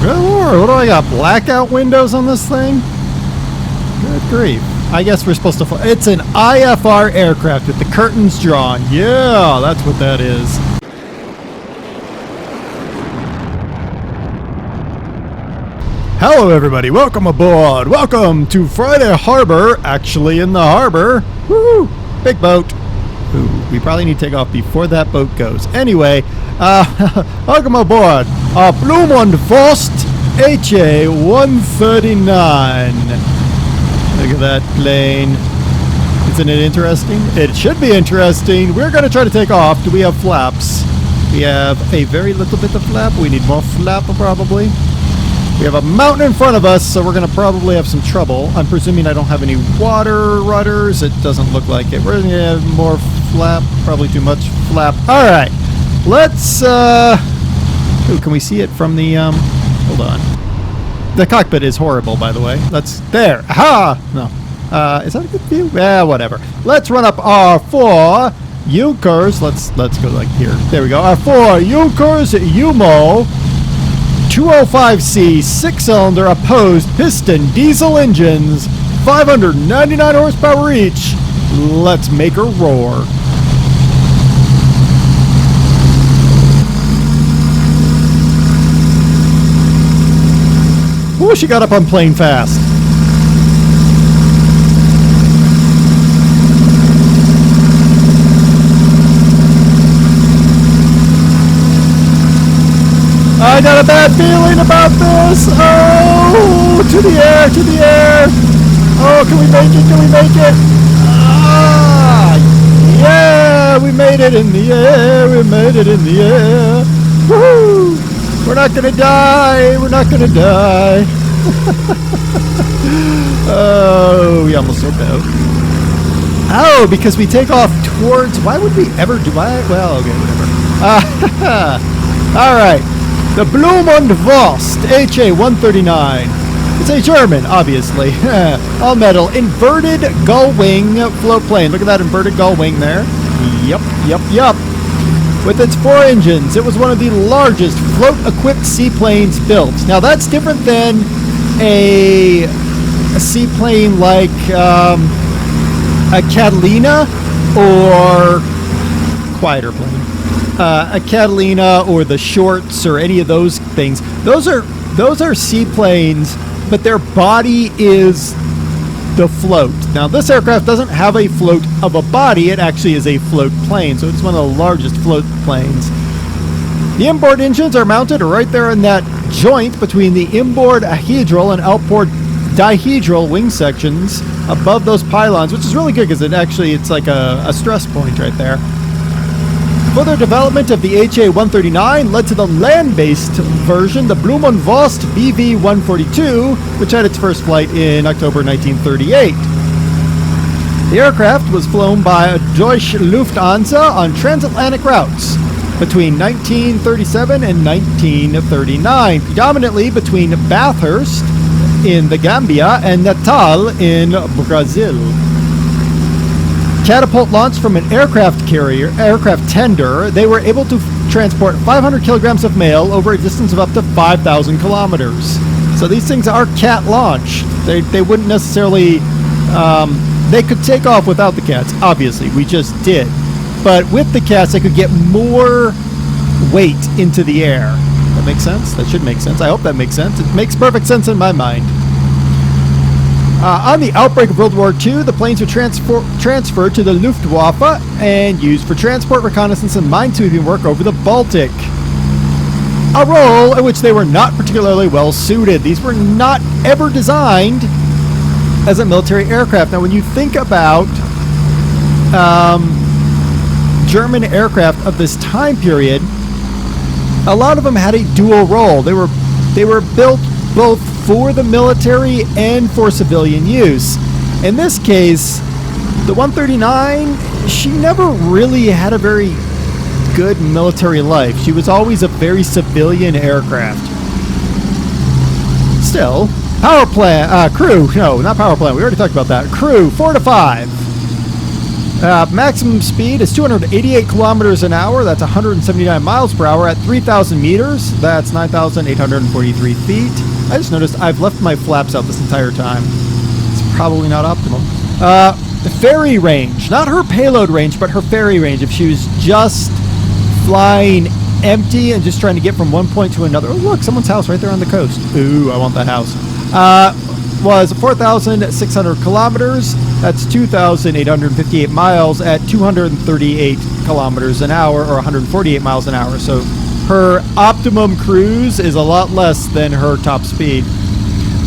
Good lord, what do I got? Blackout windows on this thing? Good grief. I guess we're supposed to fly. It's an IFR aircraft with the curtains drawn. Yeah, that's what that is. Hello everybody, welcome aboard. Welcome to Friday Harbor, actually in the harbor. Woo! Big boat. Ooh, we probably need to take off before that boat goes. Anyway, welcome aboard our Blohm and Voss HA-139. Look at that plane. Isn't it interesting? It should be interesting. We're going to try to take off. Do we have flaps? We have a very little bit of flap. We need more flap probably. We have a mountain in front of us, so we're going to probably have some trouble. I'm presuming I don't have any water rudders. It doesn't look like it. We're going to have more flap. Probably too much flap. All right. Let's... Ooh, can we see it from the... Hold on. The cockpit is horrible, by the way. That's... There. Aha! No. Is that a good view? Yeah, whatever. Let's run up our 4 Junkers. Let's go like here. There we go. Our 4 Junkers Umo 205C 6-cylinder opposed piston diesel engines, 599 horsepower each. Let's make her roar. Ooh, she got up on plane fast. I got a bad feeling about this. Oh, to the air, to the air. Oh, can we make it? Can we make it? Ah, yeah, we made it in the air. We made it in the air. Woohoo! We're not gonna die. We're not gonna die. Oh, we almost said that. Oh, because we take off towards. Why would we ever do? Well, okay, whatever. All right. The Blohm and Voss HA-139. It's a German, obviously. All metal, inverted gull wing float plane. Look at that inverted gull wing there. Yup. With its 4 engines, it was one of the largest float-equipped seaplanes built. Now that's different than a seaplane like a Catalina or quieter plane. A Catalina or the Shorts or any of those things. Those are seaplanes, but their body is the float. Now this aircraft doesn't have a float of a body, it actually is a float plane, so it's one of the largest float planes. The inboard engines are mounted right there in that joint between the inboard ahedral and outboard dihedral wing sections above those pylons, which is really good because it's like a stress point right there. Further development of the HA-139 led to the land-based version, the Blohm and Voss BV-142, which had its first flight in October 1938. The aircraft was flown by Deutsche Lufthansa on transatlantic routes between 1937 and 1939, predominantly between Bathurst in the Gambia and Natal in Brazil. Catapult launched from an aircraft tender, they were able to transport 500 kilograms of mail over a distance of up to 5,000 kilometers. So these things are cat launched. They wouldn't necessarily, they could take off without the cats, obviously, we just did. But with the cats, they could get more weight into the air. That makes sense? That should make sense. I hope that makes sense. It makes perfect sense in my mind. On the outbreak of World War II, the planes were transferred to the Luftwaffe and used for transport, reconnaissance, and minesweeping work over the Baltic. A role in which they were not particularly well suited. These were not ever designed as a military aircraft. Now, when you think about German aircraft of this time period, a lot of them had a dual role. They were built both for the military and for civilian use. In this case, the 139, she never really had a very good military life. She was always a very civilian aircraft. Still, crew, no, not power plant, we already talked about that. Crew, 4 to 5. Maximum speed is 288 kilometers an hour. That's 179 miles per hour at 3,000 meters. That's 9,843 feet. I just noticed I've left my flaps out this entire time. It's probably not optimal. The ferry range, not her payload range, but her ferry range. If she was just flying empty and just trying to get from one point to another. Oh, look, someone's house right there on the coast. Ooh, I want that house. Was 4,600 kilometers. That's 2,858 miles at 238 kilometers an hour, or 148 miles an hour. So her optimum cruise is a lot less than her top speed.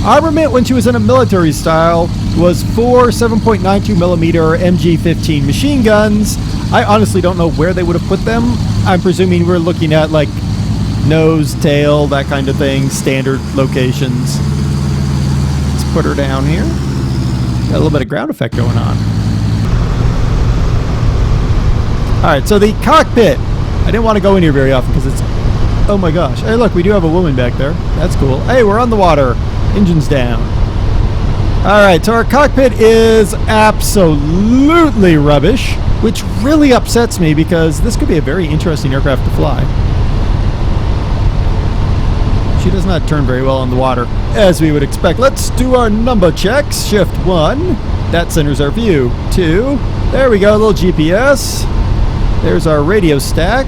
Armament when she was in a military style was 4 7.92 millimeter MG-15 machine guns. I honestly don't know where they would have put them. I'm presuming we're looking at like nose, tail, that kind of thing, standard locations. Let's put her down here. Got a little bit of ground effect going on. Alright, so the cockpit. I didn't want to go in here very often because it's... Oh my gosh. Hey, look, we do have a woman back there. That's cool. Hey, we're on the water. Engine's down. Alright, so our cockpit is absolutely rubbish, which really upsets me because this could be a very interesting aircraft to fly. She does not turn very well on the water, as we would expect. Let's do our number checks. Shift 1. That centers our view. 2. There we go, a little GPS. There's our radio stack.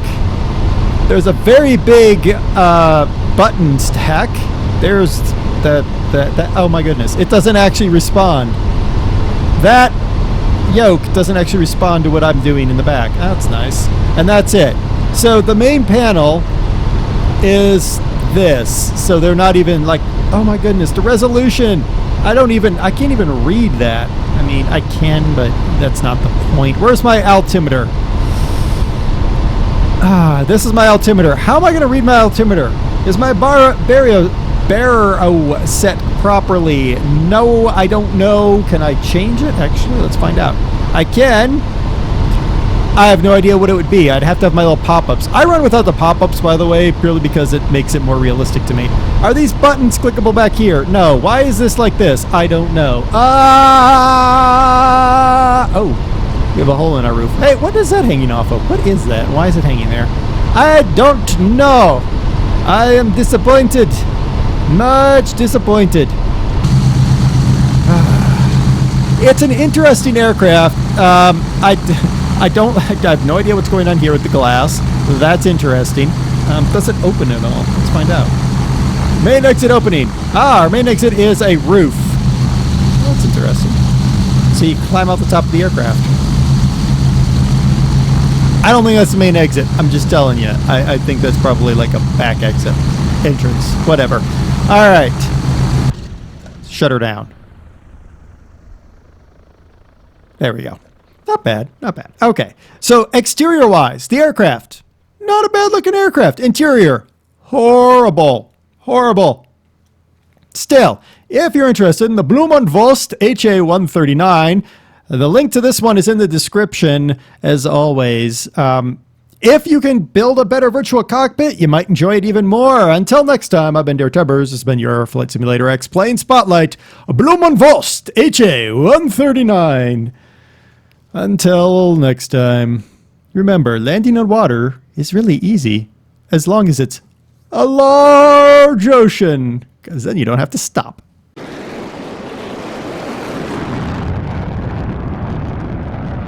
There's a very big button stack. There's that. Oh my goodness. It doesn't actually respond. That yoke doesn't actually respond to what I'm doing in the back. That's nice. And that's it. So the main panel is this. So they're not even like, oh my goodness, the resolution. I can't even read that. I mean, I can, but that's not the point. Where's my altimeter? This is my altimeter. How am I going to read my altimeter? Is my baro set properly? No, I don't know. Can I change it? Actually, let's find out. I can. I have no idea what it would be. I'd have to have my little pop-ups. I run without the pop-ups, by the way, purely because it makes it more realistic to me. Are these buttons clickable back here? No. Why is this like this? I don't know. Oh, we have a hole in our roof. Hey, what is that hanging off of? What is that? Why is it hanging there? I don't know. I am disappointed. Much disappointed. It's an interesting aircraft. I have no idea what's going on here with the glass. That's interesting. Does it open at all? Let's find out. Main exit opening. Our main exit is a roof. That's interesting. So you climb out the top of the aircraft. I don't think that's the main exit. I'm just telling you. I think that's probably like a back exit. Entrance. Whatever. All right. Shut her down. There we go. Not bad. Not bad. Okay. So exterior-wise, the aircraft. Not a bad-looking aircraft. Interior. Horrible. Horrible. Still, if you're interested in the Blohm und Voss HA-139, the link to this one is in the description, as always. If you can build a better virtual cockpit, you might enjoy it even more. Until next time, I've been DerTebbers. This has been your Flight Simulator X Plane Spotlight, Blohm und Voss HA-139. Until next time, remember, landing on water is really easy, as long as it's a large ocean, because then you don't have to stop.